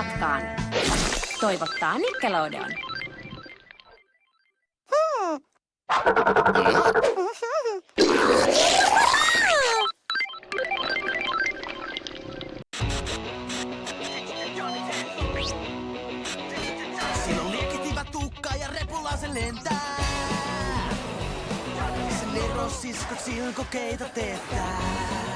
matkaan. Toivottaa Nickelodeon. Siinä on liekitivä tukka ja repulla se lentää. Sen nerossiskot silkokeita teettää.